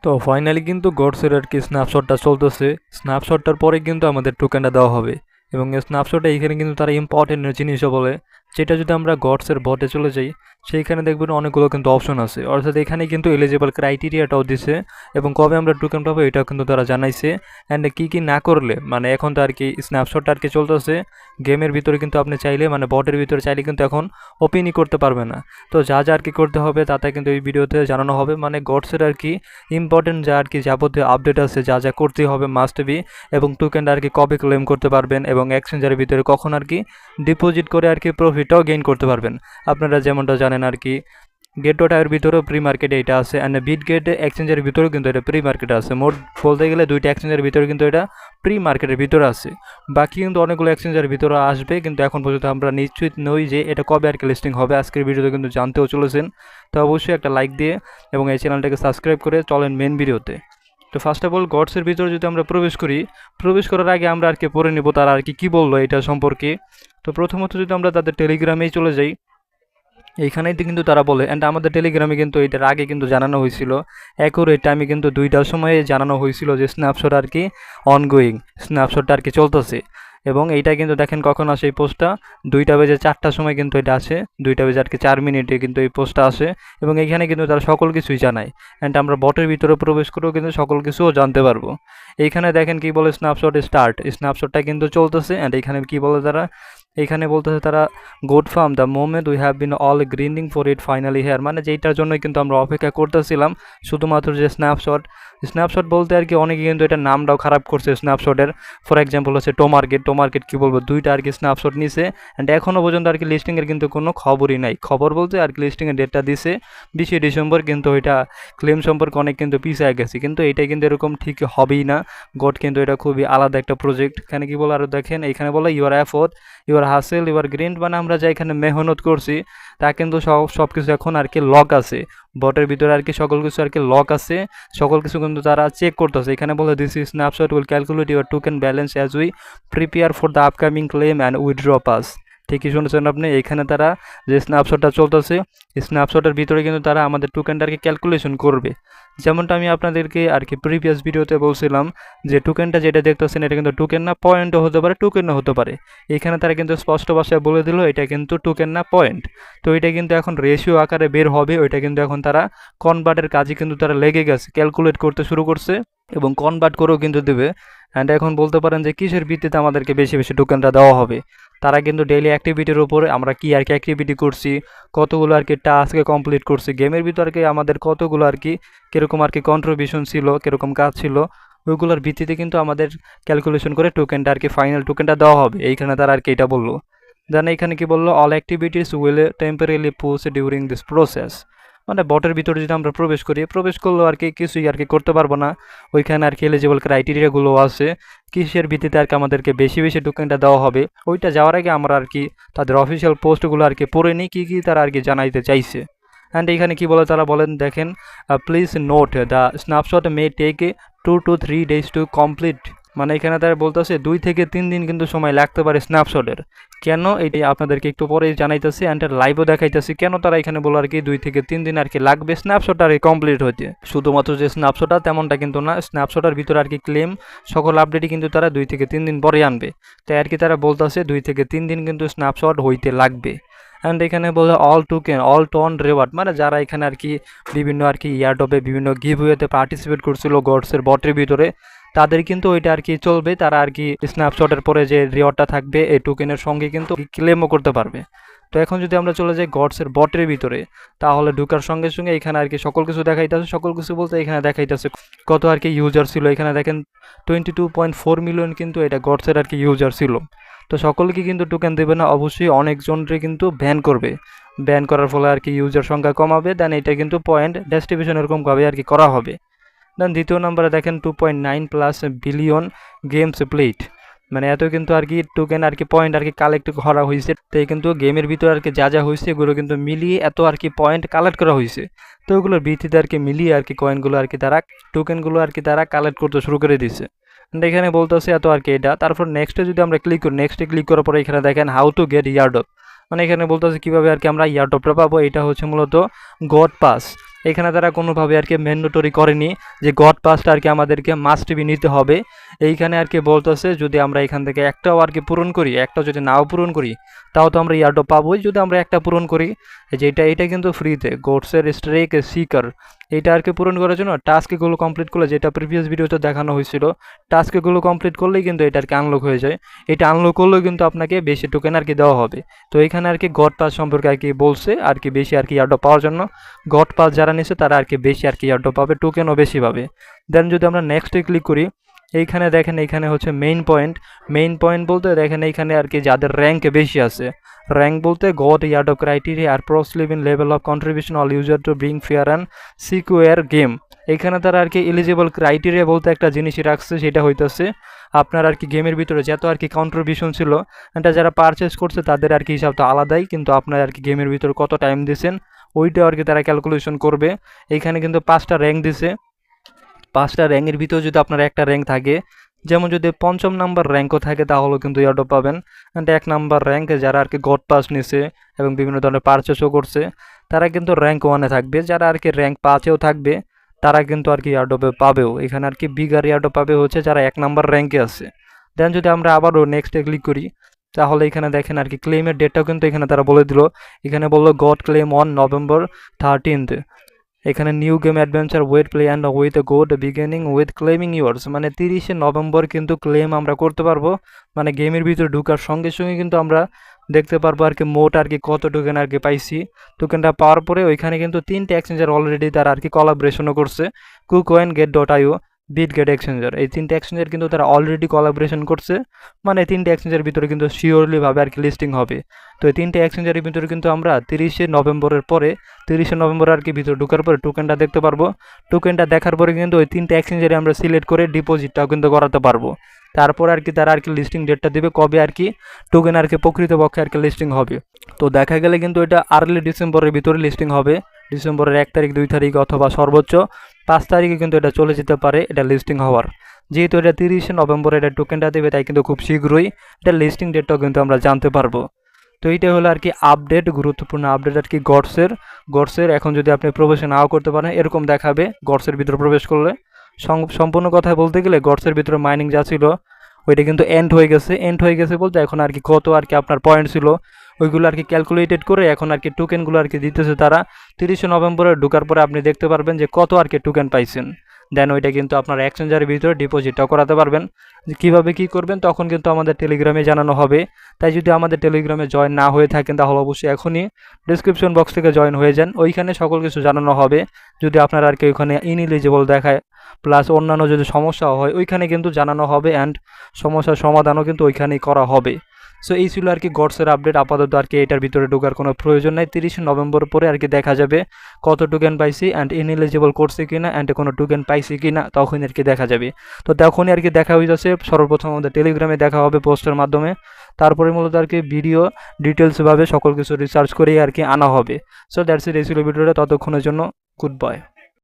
তো ফাইনালি কিন্তু গডসের আর কি স্ন্যাপশটটা চলতেছে। স্ন্যাপশটটার পরে কিন্তু আমাদের টোকেনটা দেওয়া হবে এবং এই স্ন্যাপশটে এইখানে কিন্তু তারা ইম্পর্টেন্ট জিনিসও বলে, যেটা যদি আমরা গডসের বটে চলে যাই সেইখানে দেখবেন অনেকগুলো কিন্তু অপশন আছে, অর্থাৎ এখানে কিন্তু এলিজিবল ক্রাইটেরিয়াটাও দিছে এবং কবে আমরা টোকেন পাবো এটাও কিন্তু তারা জানাইছে। অ্যান্ড কী না করলে মানে এখন তো আর কি স্ন্যাপশটটা আর কি চলতেছে গেমের ভিতরে, কিন্তু আপনি চাইলে মানে বটের ভিতরে চাইলে কিন্তু এখন ওপেনই করতে পারবে না। তো যা যা আর কি করতে হবে তাতে কিন্তু এই ভিডিওতে জানানো হবে, মানে গডসের আর কি ইম্পর্টেন্ট যা আর কি যাবতীয় আপডেট আছে যা যা করতে হবে মাস্ট বি, এবং টোকেনটা আর কি কবে ক্লেম করতে পারবেন এবং এক্সচেঞ্জারের ভিতরে কখন আর কি ডিপোজিট করে আর কি প্রফিটটাও গেইন করতে পারবেন। আপনারা যেমনটা জানেন আর কি গেট.আইয়ের ভিতরেও প্রি মার্কেটে এটা আছে, অ্যান্ড বিটগেট এক্সচেঞ্জের ভিতরেও কিন্তু এটা প্রি মার্কেটে আছে। মোট বলতে গেলে দুইটা এক্সচেঞ্জের ভিতরে কিন্তু এটা প্রি মার্কেটের ভিতরে আছে। বাকি কিন্তু অনেকগুলো এক্সচেঞ্জের ভিতরে আসবে, কিন্তু এখন পর্যন্ত আমরা নিশ্চিত নই যে এটা কবে আর কি লিস্টিং হবে। আজকের ভিডিওতে কিন্তু জানতেও চলেছেন, তো অবশ্যই একটা লাইক দিয়ে এবং এই চ্যানেলটাকে সাবস্ক্রাইব করে চলেন মেন ভিডিওতে। তো ফার্স্ট অফ অল গডসের ভিতরে যদি আমরা প্রবেশ করি, প্রবেশ করার আগে আমরা আর কি পড়ে নেব তারা আর কি বললো এটা সম্পর্কে। তো প্রথমত যদি আমরা তাদের টেলিগ্রামেই চলে যাই, এইখানেই কিন্তু তারা বলে, অ্যান্ড আমাদের টেলিগ্রামে কিন্তু এটার আগে কিন্তু জানানো হয়েছিল অ্যাকুরেট টাইমে কিন্তু 2টার সময়ে জানানো হয়েছিল যে স্ন্যাপশট আর কি অনগোয়িং, স্ন্যাপশটটা আর কি চলতেছে। এবং এইটা কিন্তু দেখেন কখন আসে এই পোস্টটা, 2:04 সময় কিন্তু এটা আসে, 2:04 কিন্তু এই পোস্টটা আসে এবং এইখানে কিন্তু তারা সকল কিছুই জানায়। অ্যান্ড আমরা বটের ভিতরে প্রবেশ করেও কিন্তু সকল কিছুও জানতে পারবো। এইখানে দেখেন কি বলে স্ন্যাপশট স্টার্ট, স্ন্যাপশটটা কিন্তু চলতেছে। অ্যান্ড এইখানে কি বলে তারা, এইখানে বলতেছে তারা good from the moment we have been all greening for it finally here, মানে যেইটার জন্যই কিন্তু আমরা অপেক্ষা করতেছিলাম শুধুমাত্র যে স্ন্যাপশট। স্ন্যাপশট বলতে আর কি অনেকে কিন্তু এটা নামটাও খারাপ করছে স্ন্যাপশটের। ফর এক্সাম্পল হচ্ছে টোমার্কেট কী বলবো, 2টা আর কি স্ন্যাপশট নিছে অ্যান্ড এখনও পর্যন্ত আর কি লিস্টিংয়ের কিন্তু কোনো খবরই নাই। খবর বলতে আর কি লিস্টিংয়ের ডেটটা দিছে 20শে ডিসেম্বর, কিন্তু ওইটা ক্লেম সম্পর্কে অনেক কিন্তু পিছিয়ে গেছে, কিন্তু এইটাই কিন্তু এরকম ঠিক হবেই না। গড কিন্তু এটা খুবই আলাদা একটা প্রজেক্ট। এখানে কি বলে আরও দেখেন, এইখানে বলে your effort your hassle your grind, মানে আমরা যা এখানে মেহনত করছি তা কিন্তু সব কিছু এখন আর কি লক আছে বটের ভিতরে আর কি, সকল কিছু আর কি লক আছে, সকল কিছু কিন্তু তারা চেক করতেছে। এখানে বলে this is snapshot will calculate your token balance as we prepare for the upcoming claim and withdraw pass. ঠিকই শুনেছেন আপনি, এইখানে তারা যে স্ন্যাপশটটা চলতেছে স্ন্যাপশটের ভিতরে কিন্তু তারা আমাদের টোকেনটা আর কি ক্যালকুলেশন করবে। যেমনটা আমি আপনাদেরকে আর কি প্রিভিয়াস ভিডিওতে বলছিলাম যে টোকেনটা যেটা দেখতেছেন এটা কিন্তু টোকেন না, পয়েন্টও হতে পারে টোকেনও হতে পারে। এখানে তারা কিন্তু স্পষ্ট ভাষায় বলে দিল এটা কিন্তু টোকেন না পয়েন্ট। তো এটা কিন্তু এখন রেশিও আকারে বের হবে, ওইটা কিন্তু এখন তারা কনভার্টের কাজে কিন্তু তারা লেগে গেছে, ক্যালকুলেট করতে শুরু করছে এবং কনভার্ট করেও কিন্তু দেবে। অ্যান্ড এখন বলতে পারেন যে কিসের ভিত্তিতে আমাদেরকে বেশি বেশি টোকেনটা দেওয়া হবে, তারা কিন্তু ডেইলি অ্যাক্টিভিটির উপরে আমরা কি আর কি অ্যাক্টিভিটি করছি, কতগুলো আর কি টাস্কে কমপ্লিট করছি গেমের ভিতরে আর কি আমাদের কতগুলো আর কি কীরকম আর কি কন্ট্রিবিউশন ছিল, কীরকম কাজ ছিল, ওইগুলোর ভিত্তিতে কিন্তু আমাদের ক্যালকুলেশন করে টোকেনটা আর কি ফাইনাল টোকেনটা দেওয়া হবে। এইখানে তারা আর কি এটা বললো। দেন এখানে কি বললো, all activities will temporarily post during this process, মানে বটের ভিতরে যদি আমরা প্রবেশ করলেও আর কি কিছুই আর কি করতে পারবো না। ওইখানে আর কি এলিজিবল ক্রাইটেরিয়াগুলো আছে, কিসের ভিত্তিতে আর কি আমাদেরকে বেশি বেশি টোকেনটা দেওয়া হবে, ওইটা যাওয়ার আগে আমরা আর কি তাদের অফিসিয়াল পোস্টগুলো আর কি পড়ে নিই কী কী তারা আর কি জানাইতে চাইছে। অ্যান্ড এখানে কি বলে তারা বলেন দেখেন, please note the snapshot may take 2 to 3 days to complete, মানে এখানে তারা বলতেছে 2 থেকে 3 দিন কিন্তু সময় লাগতে পারে স্ন্যাপশটের। কেন এইটাই আপনাদেরকে একটু পরে জানাইতেছি অ্যান্ড লাইভও দেখাইতেছি কেন তারা এখানে বলো আর কি 2 থেকে 3 দিন আর কি লাগবে স্ন্যাপশটটা আর কি কমপ্লিট হতে। শুধুমাত্র যে স্ন্যাপশটটা তেমনটা কিন্তু না, স্ন্যাপশটের ভিতরে আর কি ক্লেম সকল আপডেটই কিন্তু তারা 2 থেকে 3 দিন পরে আনবে। তাই আর কি তারা বলতেছে 2 থেকে 3 দিন কিন্তু স্ন্যাপশট হইতে লাগবে। অ্যান্ড এখানে বলে অল টোন রেওয়ার্ড, মানে যারা এখানে আর কি বিভিন্ন আর কি ইয়ারডবে বিভিন্ন গিভওয়েতে পার্টিসিপেট করছিল গডসের বটের ভিতরে, তাদের কিন্তু ওইটা আর কি চলবে, তারা আর কি স্ন্যাপশটের পরে যে রিওয়ার্ডটা থাকবে এই টোকেনের সঙ্গে কিন্তু ক্লেমও করতে পারবে। তো এখন যদি আমরা চলে যাই গডসের বটের ভিতরে, তাহলে ঢুকার সঙ্গে সঙ্গে এখানে আর কি সকল কিছু দেখাইতেছে, সকল কিছু বলতে এখানে দেখাইতেছে কত আর কি ইউজার ছিল। এখানে দেখেন 22.4 মিলিয়ন কিন্তু এটা গডসের আর কি ইউজার ছিল। তো সকলকে কিন্তু টোকেন দেবে না, অবশ্যই অনেকজনকে কিন্তু ব্যান করবে, ব্যান করার ফলে আর কি ইউজার সংখ্যা কমাবে, দেন এটা কিন্তু পয়েন্ট ডিস্ট্রিবিউশন এরকমভাবে আর কি করা হবে। দেন দ্বিতীয় নম্বরে দেখেন 2.9+ বিলিয়ন গেমস প্লেট, মানে এত কিন্তু আর কি টোকেন আর কি পয়েন্ট আর কি কালেক্ট করা হয়েছে। তো এই কিন্তু গেমের ভিতরে আর কি যা যা হয়েছে এগুলো কিন্তু মিলিয়ে এত আর কি পয়েন্ট কালেক্ট করা হয়েছে। তো ওগুলোর ভিত্তিতে আর কি মিলিয়ে আর কি কয়েনগুলো আর কি তারা টোকেনগুলো আর কি তারা কালেক্ট করতে শুরু করে দিয়েছে। এখানে বলতেছে এত আর কি এটা। তারপর নেক্সটে যদি আমরা ক্লিক করি, নেক্সটে ক্লিক করার পরে এখানে দেখেন হাউ টু গেট ইয়ারডপ, মানে এখানে বলতেছে কীভাবে আর কি আমরা ইয়ারডপটা পাবো। এটা হচ্ছে মূলত গড পাস, এখানে তারা কোনোভাবে আর কি ম্যান্ডেটরি করেনি যে গড পাসটা আর কি আমাদেরকে মাস্ট বি নিতে হবে। এইখানে আর কি বলতেছে যদি আমরা এখান থেকে একটাও আর কি পূরণ করি, একটাও যদি নাও পূরণ করি তাও তো আমরা ইয়ারড্রপ পাবোই। যদি আমরা একটা পূরণ করি, যে এটা কিন্তু ফ্রিতে গোডসের স্ট্রেক সিকার, এইটা আর কি পূরণ করার জন্য টাস্কগুলো কমপ্লিট করলে, যেটা প্রিভিয়াস ভিডিওতে দেখানো হয়েছিল, টাস্কগুলো কমপ্লিট করলেই কিন্তু এটা আর কি আনলক হয়ে যায়। এটা আনলক করলেও কিন্তু আপনাকে বেশি টোকেন আর কি দেওয়া হবে। তো এখানে আর কি গড পাস সম্পর্কে আর কি বলছে আর কি বেশি আর কি ইয়ারড্রপ পাওয়ার জন্য গড পাস যারা নিছে তারা আর কি বেশি আর কি ইয়ারড্রপ পাবে, টোকেনও বেশি পাবে। দেন যদি আমরা নেক্সটে ক্লিক করি, এইখানে দেখেন এইখানে হচ্ছে মেইন পয়েন্ট বলতে দেখেন এইখানে আর কি যাদের র্যাঙ্ক বেশি আছে, র্যাঙ্ক বলতে গড ইয়ারড্রপ ক্রাইটেরিয়া আর pro sleeve in level of contribution all user to bring fair and secure game. এখানে তারা আর কি এলিজিবল ক্রাইটেরিয়া বলতে একটা জিনিসই রাখছে, সেটা হইতেছে আপনার আর কি গেমের ভিতরে যত আর কি কন্ট্রিবিউশন ছিল এটা যারা পারচেস করছে তাদের আর কি হিসাব তো আলাদাই, কিন্তু আপনার আর কি গেমের ভিতরে কত টাইম দিয়েছেন ওইটা আর কি তারা ক্যালকুলেশন করবে। এইখানে কিন্তু 5টা র্যাঙ্ক দিছে, 5টা র্যাঙ্কের ভিতরে যদি আপনার একটা র্যাঙ্ক থাকে, যেমন যদি 5ম নাম্বার র্যাঙ্কও থাকে তাহলেও কিন্তু ইয়ারড্রপ পাবেন। অ্যান্ড 1 নাম্বার র্যাঙ্কে যারা আর কি গড পাস নিছে এবং বিভিন্ন ধরনের পারচেসও করছে তারা কিন্তু র্যাঙ্ক 1-এ থাকবে। যারা আর কি র্যাঙ্ক 5-এও থাকবে তারা কিন্তু আর কি ইয়ারড্রপে পাবেও। এখানে আর কি বিগার ইয়ারড্রপ পাবে হচ্ছে যারা 1 নাম্বার র্যাঙ্কে আছে। দেন যদি আমরা আবারও নেক্সটে ক্লিক করি, তাহলে এখানে দেখেন আর কি ক্লেমের ডেটটাও কিন্তু এখানে তারা বলে দিল। এখানে বললো god claim on November 13th। এখানে new game adventure wait play and with a good beginning with claiming years, মানে 30শে নভেম্বর কিন্তু ক্লেম আমরা করতে পারবো। মানে গেমের ভিতরে ঢুকার সঙ্গে সঙ্গে কিন্তু আমরা দেখতে পারবো আর কি মোট আর কি কত টোকেন আর কি পাইছি। টোকেনটা পাওয়ার পরে ওইখানে কিন্তু 3টে এক্সচেঞ্জার অলরেডি তারা আর কি কোলাবরেশনও করছে, কুকয়েন, গেট.io, বিটগেট এক্সচেঞ্জার। এই 3টে এক্সচেঞ্জার কিন্তু তারা অলরেডি কোলাবরেশন করছে, মানে 3টে এক্সচেঞ্জার ভিতরে কিন্তু শিওরলি ভাবে আর কি লিস্টিং হবে। তো এই 3টে এক্সচেঞ্জারের ভিতরে কিন্তু আমরা 30শে নভেম্বরের পরে, 30শে নভেম্বর আর কি ভিতরে ঢোকার পরে টোকেনটা দেখতে পারবো। টোকেনটা দেখার পরে কিন্তু ওই 3টে এক্সচেঞ্জারে আমরা সিলেক্ট করে ডিপোজিটটাও কিন্তু করাতে পারবো। তারপর আর কি তারা আর কি লিস্টিং ডেটটা দেবে কবে আর কি টোকেন আর কি প্রকৃতপক্ষে আর কি লিস্টিং হবে। তো দেখা গেলে কিন্তু এটা আর্লি ডিসেম্বরের ভিতরে লিস্টিং হবে, ডিসেম্বরের 1 তারিখ, 2 তারিখ অথবা সর্বোচ্চ 5 তারিখে কিন্তু এটা চলে যেতে পারে এটা লিস্টিং হওয়ার। যেহেতু এটা 30শে নভেম্বরে এটা টোকেনটা দেবে তাই কিন্তু খুব শীঘ্রই এটা লিস্টিং ডেটটাও কিন্তু আমরা জানতে পারবো। তো এইটা হলো আর কি আপডেট, গুরুত্বপূর্ণ আপডেট আর কি গডসের। এখন যদি আপনি প্রবেশ নাও করতে পারেন এরকম দেখাবে গডসের ভিতরে প্রবেশ করলে। সম্পূর্ণ কথা বলতে গেলে গডসের ভিতরে মাইনিং যা ছিল ওইটা কিন্তু এন্ড হয়ে গেছে বলতে এখন আর কি কত আর কি আপনার পয়েন্ট ছিল ওইগুলো আর কি ক্যালকুলেটেড করে এখন আর কি টোকেনগুলো আর কি দিতেছে তারা। 30শে নভেম্বরে ঢোকার পরে আপনি দেখতে পারবেন যে কত আর কি টোকেন পাইছেন। দেন ওইটা কিন্তু আপনার এক্সচেঞ্জারের ভিতরে ডিপোজিটটাও করাতে পারবেন। যে কীভাবে কী করবেন তখন কিন্তু আমাদের টেলিগ্রামে জানানো হবে। তাই যদি আমাদের টেলিগ্রামে জয়েন না হয়ে থাকেন তাহলে অবশ্যই এখনই ডিসক্রিপশন বক্স থেকে জয়েন হয়ে যান, ওইখানে সকল কিছু জানানো হবে। যদি আপনার আর কি ওইখানে ইনএলিজিবল দেখায় প্লাস অন্যান্য যদি সমস্যা হয় ওইখানে কিন্তু জানানো হবে অ্যান্ড সমস্যার সমাধানও কিন্তু ওইখানেই করা হবে। সো এই ছিল আর কি গডসের আপডেট। আপাতত আর কি এটার ভিতরে ঢোকার কোনো প্রয়োজন নাই। 30শে নভেম্বর পরে আর কি দেখা যাবে কত টোকেন পাইছি অ্যান্ড ইনএলিজিবল করছে কিনা অ্যান্ড কোনো টোকেন পাইছি কিনা তখন আর কি দেখা যাবে। তো তখনই আর কি দেখা হয়ে যাচ্ছে, সর্বপ্রথম আমাদের টেলিগ্রামে দেখা হবে পোস্টের মাধ্যমে। তারপরে মূলত আর কি ভিডিও ডিটেলসভাবে সকল কিছু রিসার্চ করেই আর কি আনা হবে। সো দ্যাটস ইট, এই ছিল ভিডিওটা। ততক্ষণের জন্য গুড বাই।